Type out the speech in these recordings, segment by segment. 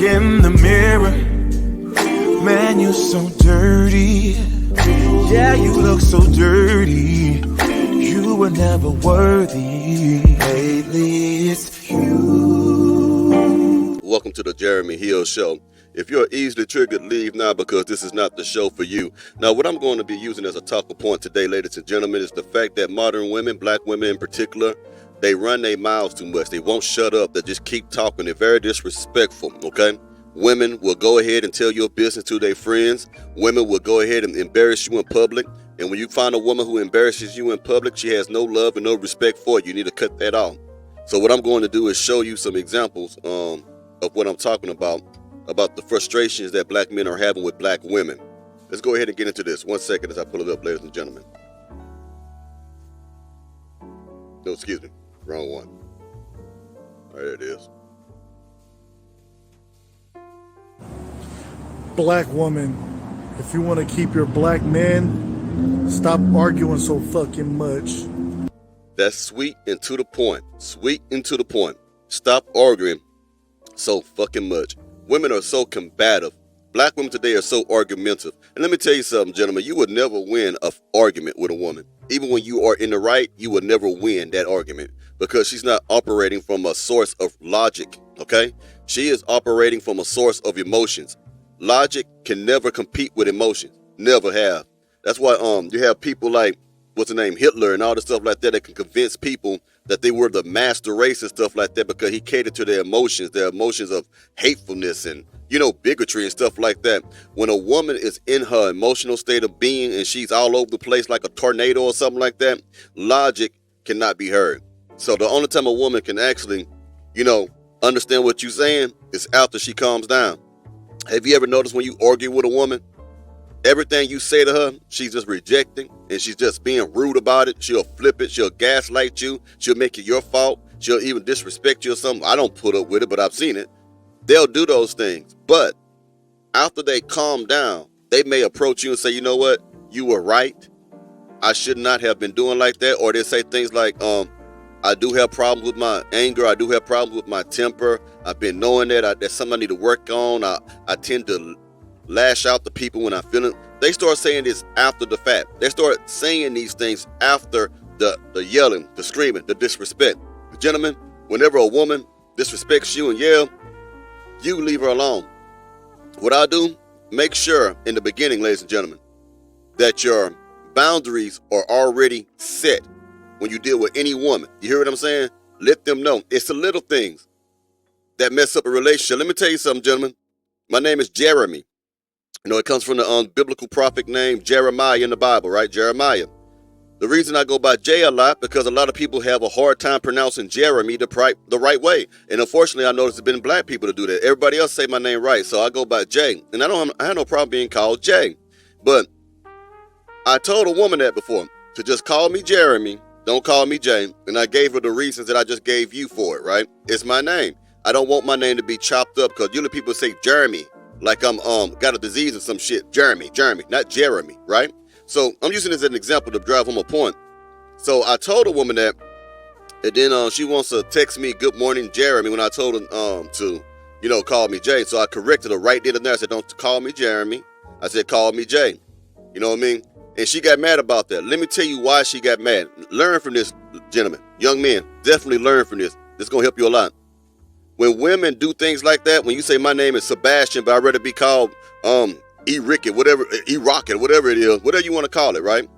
in the mirror. Man, you're so dirty. Yeah, you look so dirty. You were never worthy. Lately, it's you. Welcome to the Jeremy Hill Show. If you're easily triggered, leave now because this is not the show for you. Now, what I'm going to be using as a talking point today, ladies and gentlemen, is the fact that modern women, black women in particular, they run their mouths too much. They won't shut up. They just keep talking. They're very disrespectful, okay? Women will go ahead and tell your business to their friends. Women will go ahead and embarrass you in public. And when you find a woman who embarrasses you in public, she has no love and no respect for you. You need to cut that off. So what I'm going to do is show you some examples of what I'm talking about the frustrations that black men are having with black women. Let's go ahead and get into this. 1 second as I pull it up, ladies and gentlemen. No, excuse me. Wrong one. All right, there it is. Black woman, if you want to keep your black man, stop arguing so fucking much. That's sweet and to the point. Sweet and to the point. Stop arguing so fucking much. Women are so combative. Black women today are so argumentative. And let me tell you something, gentlemen. You would never win an argument with a woman. Even when you are in the right, you would never win that argument because she's not operating from a source of logic, okay? She is operating from a source of emotions. Logic can never compete with emotions. Never have. That's why you have people like, what's the name, Hitler and all the stuff like that can convince people that they were the master race and stuff like that because he catered to their emotions of hatefulness and, bigotry and stuff like that. When a woman is in her emotional state of being and she's all over the place like a tornado or something like that, logic cannot be heard. So the only time a woman can actually, understand what you're saying is after she calms down. Have you ever noticed when you argue with a woman, everything you say to her, she's just rejecting and she's just being rude about it. She'll flip it. She'll gaslight you. She'll make it your fault. She'll even disrespect you or something. I don't put up with it, but I've seen it. They'll do those things. But after they calm down, they may approach you and say, you know what? You were right. I should not have been doing like that. Or they say things like, I do have problems with my anger. I do have problems with my temper. I've been knowing that. That's something I need to work on. I tend to lash out to people when I feel it. They start saying this after the fact. They start saying these things after the yelling, the screaming, the disrespect. Gentlemen, whenever a woman disrespects you and yell, you leave her alone. What I do, make sure in the beginning, ladies and gentlemen, that your boundaries are already set when you deal with any woman. You hear what I'm saying? Let them know. It's the little things that mess up a relationship. Let me tell you something, gentlemen. My name is Jeremy. It comes from the biblical prophet named Jeremiah in the Bible, right? Jeremiah. The reason I go by J a lot, because a lot of people have a hard time pronouncing Jeremy the right way. And unfortunately, I noticed it's been black people to do that. Everybody else say my name right, so I go by J. And I have no problem being called J. But I told a woman that before, to just call me Jeremy, don't call me J. And I gave her the reasons that I just gave you for it, right? It's my name. I don't want my name to be chopped up, because usually people say Jeremy, like I'm got a disease or some shit. Jeremy, not Jeremy, right? So I'm using this as an example to drive home a point. So I told a woman that, and then she wants to text me, good morning, Jeremy, when I told her to, call me Jay. So I corrected her right then and there. I said, don't call me Jeremy. I said, call me Jay. You know what I mean? And she got mad about that. Let me tell you why she got mad. Learn from this, gentlemen. Young men, definitely learn from this. This is going to help you a lot. When women do things like that, when you say my name is Sebastian, but I'd rather be called E-Ricket, whatever, E-Rocket, whatever it is, whatever you want to call it, right?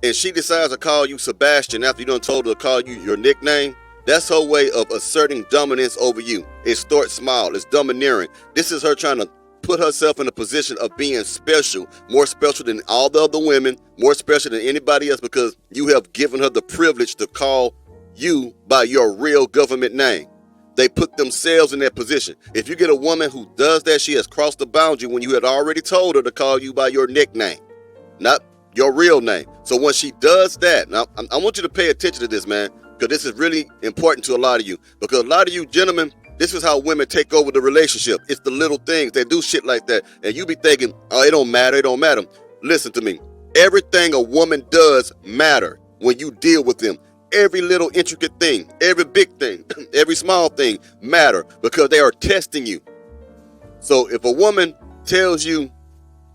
And she decides to call you Sebastian after you done told her to call you your nickname, that's her way of asserting dominance over you. It starts small. It's domineering. This is her trying to put herself in a position of being special, more special than all the other women, more special than anybody else, because you have given her the privilege to call you by your real government name. They put themselves in that position. If you get a woman who does that, she has crossed the boundary when you had already told her to call you by your nickname, not your real name. So when she does that, now I want you to pay attention to this, man, because this is really important to a lot of you. Because a lot of you gentlemen, this is how women take over the relationship. It's the little things. They do shit like that. And you be thinking, oh, it don't matter. It don't matter. Listen to me. Everything a woman does matter when you deal with them. Every little intricate thing, every big thing, every small thing matter because they are testing you. So if a woman tells you,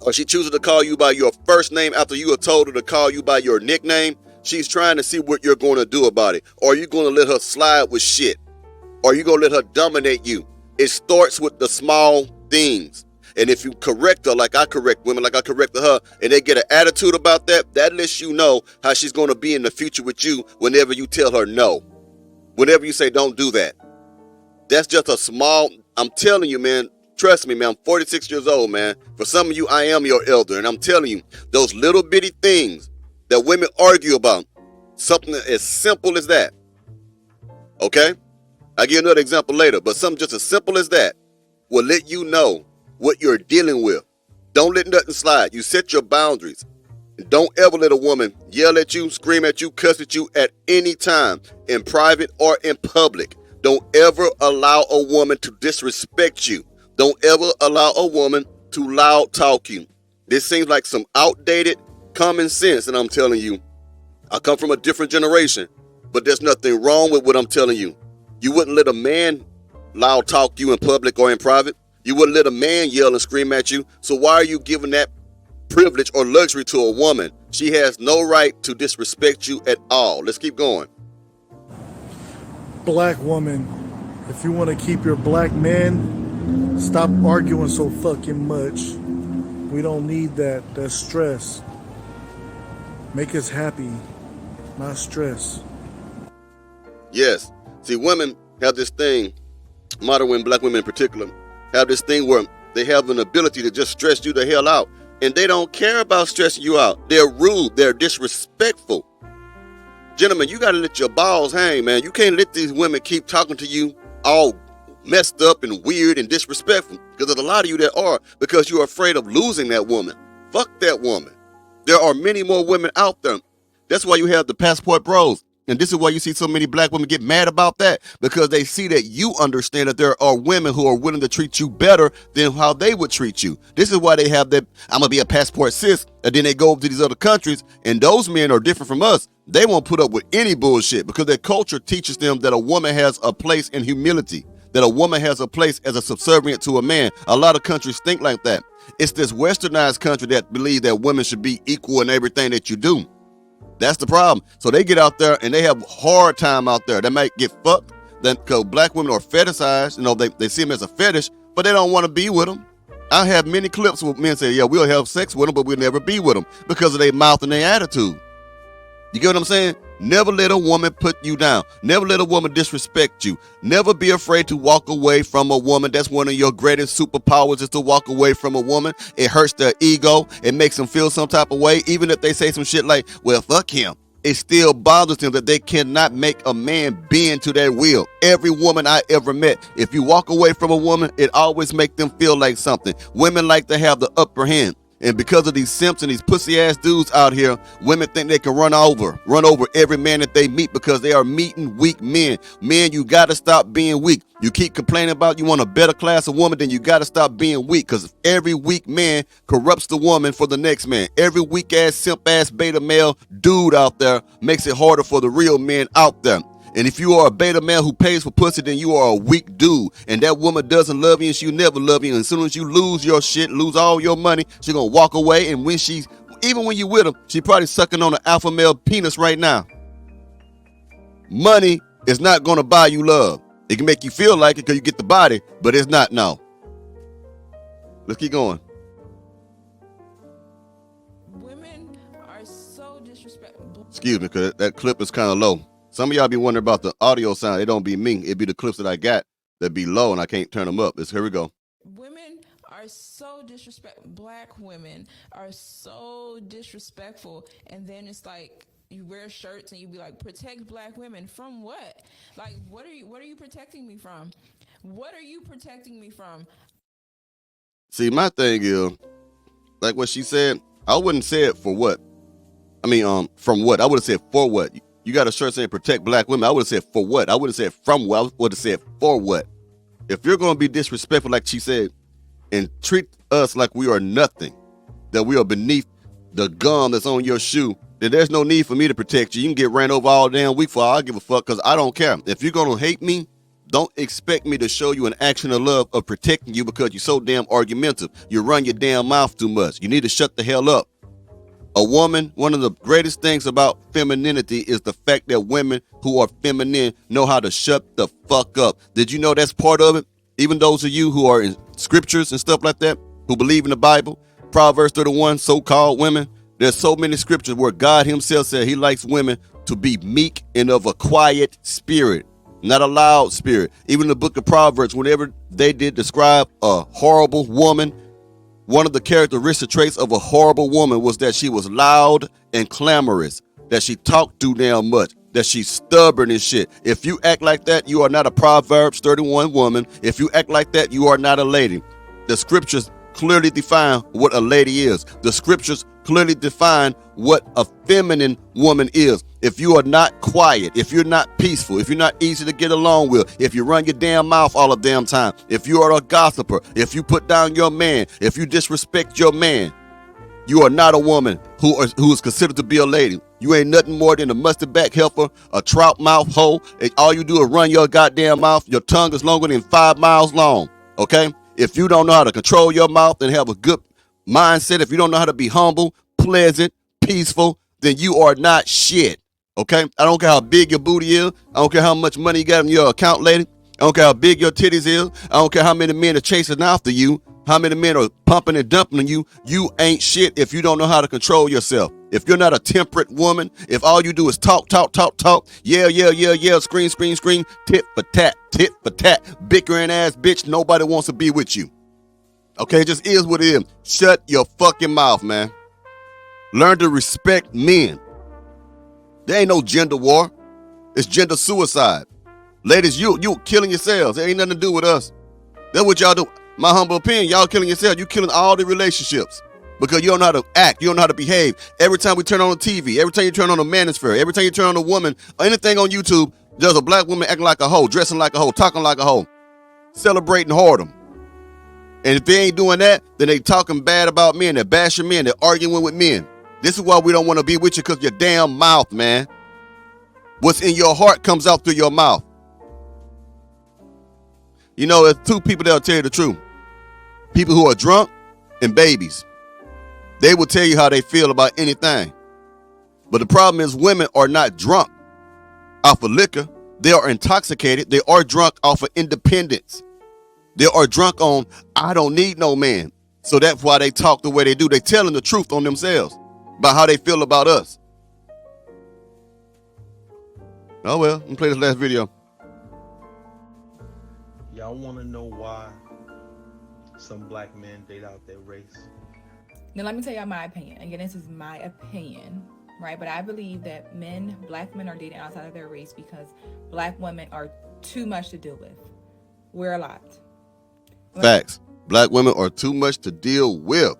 or she chooses to call you by your first name after you have told her to call you by your nickname, she's trying to see what you're going to do about it. Or are you going to let her slide with shit? Or are you going to let her dominate you? It starts with the small things. And if you correct her like I correct women, like I corrected her, and they get an attitude about that, that lets you know how she's going to be in the future with you whenever you tell her no. Whenever you say don't do that. That's just a small, I'm telling you, man, trust me, man, I'm 46 years old, man. For some of you, I am your elder. And I'm telling you, those little bitty things that women argue about, something as simple as that. Okay? I'll give you another example later, but something just as simple as that will let you know what you're dealing with. Don't let nothing slide. You set your boundaries. Don't ever let a woman yell at you, scream at you, cuss at you at any time, in private or in public. Don't ever allow a woman to disrespect you. Don't ever allow a woman to loud talk you. This seems like some outdated common sense, and I'm telling you, I come from a different generation, but there's nothing wrong with what I'm telling you. You wouldn't let a man loud talk you in public or in private. You wouldn't let a man yell and scream at you. So why are you giving that privilege or luxury to a woman? She has no right to disrespect you at all. Let's keep going. Black woman, if you want to keep your black man, stop arguing so fucking much. We don't need that stress. Make us happy, not stress. Yes. See, women have this thing, modern women, black women in particular, have this thing where they have an ability to just stress you the hell out. And they don't care about stressing you out. They're rude. They're disrespectful. Gentlemen, you got to let your balls hang, man. You can't let these women keep talking to you all messed up and weird and disrespectful. Because there's a lot of you that are, because you're afraid of losing that woman. Fuck that woman. There are many more women out there. That's why you have the passport bros. And this is why you see so many black women get mad about that, because they see that you understand that there are women who are willing to treat you better than how they would treat you. This is why they have that, I'm going to be a passport sis, and then they go over to these other countries, and those men are different from us. They won't put up with any bullshit because their culture teaches them that a woman has a place in humility, that a woman has a place as a subservient to a man. A lot of countries think like that. It's this westernized country that believe that women should be equal in everything that you do. That's the problem. So they get out there and they have a hard time out there. They might get fucked because black women are fetishized. You know, they see them as a fetish, but they don't want to be with them. I have many clips where men say, yeah, we'll have sex with them, but we'll never be with them because of their mouth and their attitude. You get what I'm saying? Never let a woman put you down. Never let a woman disrespect you. Never be afraid to walk away from a woman. That's one of your greatest superpowers, is to walk away from a woman. It hurts their ego. It makes them feel some type of way. Even if they say some shit like, well, fuck him. It still bothers them that they cannot make a man bend to their will. Every woman I ever met, if you walk away from a woman, it always makes them feel like something. Women like to have the upper hand. And because of these simps and these pussy ass dudes out here, women think they can run over every man that they meet because they are meeting weak men. Men, you got to stop being weak. You keep complaining about you want a better class of woman, then you got to stop being weak, because every weak man corrupts the woman for the next man. Every weak ass, simp ass, beta male dude out there makes it harder for the real men out there. And if you are a beta male who pays for pussy, then you are a weak dude. And that woman doesn't love you, and she'll never love you. And as soon as you lose your shit, lose all your money, she's going to walk away. And even when you with him, she probably sucking on an alpha male penis right now. Money is not going to buy you love. It can make you feel like it because you get the body, but it's not, no. Let's keep going. Women are so disrespectful. Excuse me, because that clip is kind of low. Some of y'all be wondering about the audio sound. It don't be me. It be the clips that I got that be low and I can't turn them up. Here we go. Women are so disrespectful. Black women are so disrespectful. And then it's like you wear shirts and you be like, protect black women from what? Like, what are you protecting me from? What are you protecting me from? See, my thing is, like what she said, I wouldn't say it for what. From what? I would have said for what. You got a shirt saying protect black women. I would have said for what? I would have said from what? I would have said for what? If you're going to be disrespectful, like she said, and treat us like we are nothing, that we are beneath the gum that's on your shoe, then there's no need for me to protect you. You can get ran over all damn week for all I give a fuck, because I don't care. If you're going to hate me, Don't expect me to show you an action of love of protecting you because you're so damn argumentative. You run your damn mouth too much. You need to shut the hell up. A woman, one of the greatest things about femininity is the fact that women who are feminine know how to shut the fuck up. Did you know that's part of it? Even those of you who are in scriptures and stuff like that, who believe in the Bible, Proverbs 31, so-called women, there's so many scriptures where God himself said he likes women to be meek and of a quiet spirit, not a loud spirit. Even in the book of Proverbs, whenever they did describe a horrible woman, one of the characteristic traits of a horrible woman was that she was loud and clamorous, that she talked too damn much, that she's stubborn and shit. If you act like that, you are not a Proverbs 31 woman. If you act like that, you are not a lady. The scriptures clearly define what a lady is. The scriptures clearly define what a feminine woman is. If you are not quiet, if you're not peaceful, if you're not easy to get along with, if you run your damn mouth all the damn time, if you are a gossiper, if you put down your man, if you disrespect your man, you are not a woman who is considered to be a lady. You ain't nothing more than a mustard back heifer, a trout mouth hole. And all you do is run your goddamn mouth. Your tongue is longer than 5 miles long. Okay? If you don't know how to control your mouth and have a good mindset, if you don't know how to be humble, pleasant, peaceful, then you are not shit. Okay? I don't care how big your booty is. I don't care how much money you got in your account, lady. I don't care how big your titties is. I don't care how many men are chasing after you. How many men are pumping and dumping you? You ain't shit if you don't know how to control yourself. If you're not a temperate woman, if all you do is talk, scream, tit for tat, bickering ass bitch, nobody wants to be with you. Okay, it just is what it is. Shut your fucking mouth, man. Learn to respect men. There ain't no gender war. It's gender suicide. Ladies, you killing yourselves. It ain't nothing to do with us. That's what y'all do. My humble opinion, y'all killing yourself. You killing all the relationships because you don't know how to act. You don't know how to behave. Every time we turn on the TV, every time you turn on a manosphere, every time you turn on a woman, or anything on YouTube, there's a black woman acting like a hoe, dressing like a hoe, talking like a hoe, celebrating whoredom. And if they ain't doing that, then they talking bad about men. They're bashing men. They're arguing with men. This is why we don't want to be with you, because your damn mouth, man. What's in your heart comes out through your mouth. You know, there's two people that'll tell you the truth. People who are drunk and babies. They will tell you how they feel about anything. But the problem is women are not drunk off of liquor. They are intoxicated. They are drunk off of independence. They are drunk on, I don't need no man. So that's why they talk the way they do. They telling the truth on themselves about how they feel about us. Oh well, let me play this last video. Y'all want to know why some black men date out their race? Now, let me tell y'all my opinion. Again, this is my opinion, right? But I believe that black men are dating outside of their race because black women are too much to deal with. We're a lot. Facts. Black women are too much to deal with.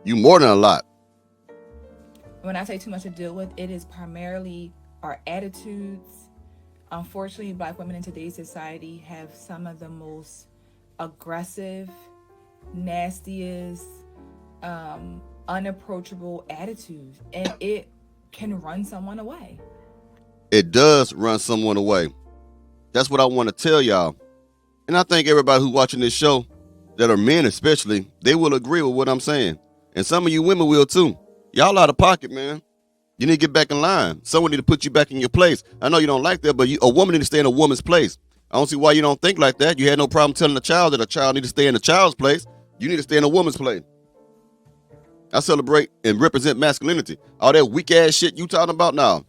You more than a lot. When I say too much to deal with, it is primarily our attitudes. Unfortunately, black women in today's society have some of the most aggressive, nastiest, unapproachable attitudes, and it can run someone away. It does run someone away. That's what I want to tell y'all. And I think everybody who's watching this show, that are men especially, they will agree with what I'm saying. And some of you women will too. Y'all out of pocket, man. You need to get back in line. Someone need to put you back in your place. I know you don't like that, but a woman need to stay in a woman's place. I don't see why you don't think like that. You had no problem telling a child that a child need to stay in a child's place. You need to stay in a woman's place. I celebrate and represent masculinity. All that weak ass shit you talking about now.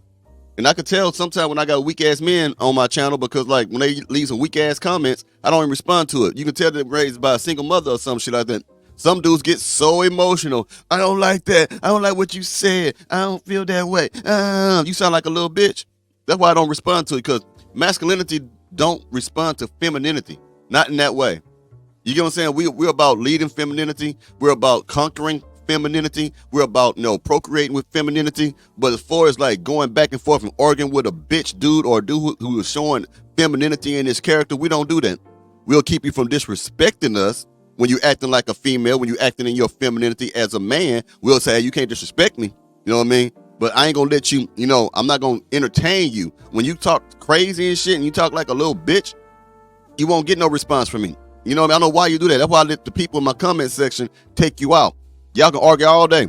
And I could tell sometimes when I got weak ass men on my channel, because like when they leave some weak ass comments, I don't even respond to it. You can tell they're raised by a single mother or some shit like that. Some dudes get so emotional. I don't like that. I don't like what you said. I don't feel that way. You sound like a little bitch. That's why I don't respond to it, because masculinity don't respond to femininity. Not in that way. You get what I'm saying? We're about leading femininity. We're about conquering femininity. We're about, procreating with femininity. But as far as like going back and forth and arguing with a bitch dude or a dude who is showing femininity in his character, we don't do that. We'll keep you from disrespecting us. When you acting like a female, when you acting in your femininity as a man, we'll say, hey, you can't disrespect me. You know what I mean? But I ain't gonna let you, I'm not gonna entertain you. When you talk crazy and shit and you talk like a little bitch, you won't get no response from me. You know what I mean? I don't know why you do that. That's why I let the people in my comment section take you out. Y'all can argue all day.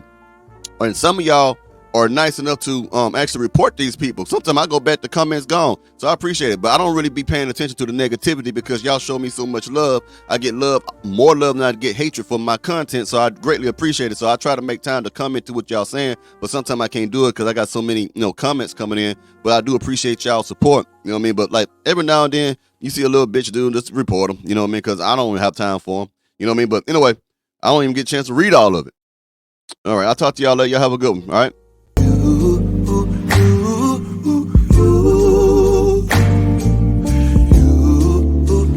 And some of y'all are nice enough to actually report these people. Sometimes I go back, the comments gone. So I appreciate it. But I don't really be paying attention to the negativity because y'all show me so much love. I get more love than I get hatred for my content. So I greatly appreciate it. So I try to make time to comment to what y'all saying. But sometimes I can't do it because I got so many comments coming in. But I do appreciate y'all support. You know what I mean? But like every now and then you see a little bitch dude, just report them. You know what I mean? Because I don't have time for them. You know what I mean? But anyway, I don't even get a chance to read all of it. All right, I'll talk to y'all later. Y'all have a good one. All right.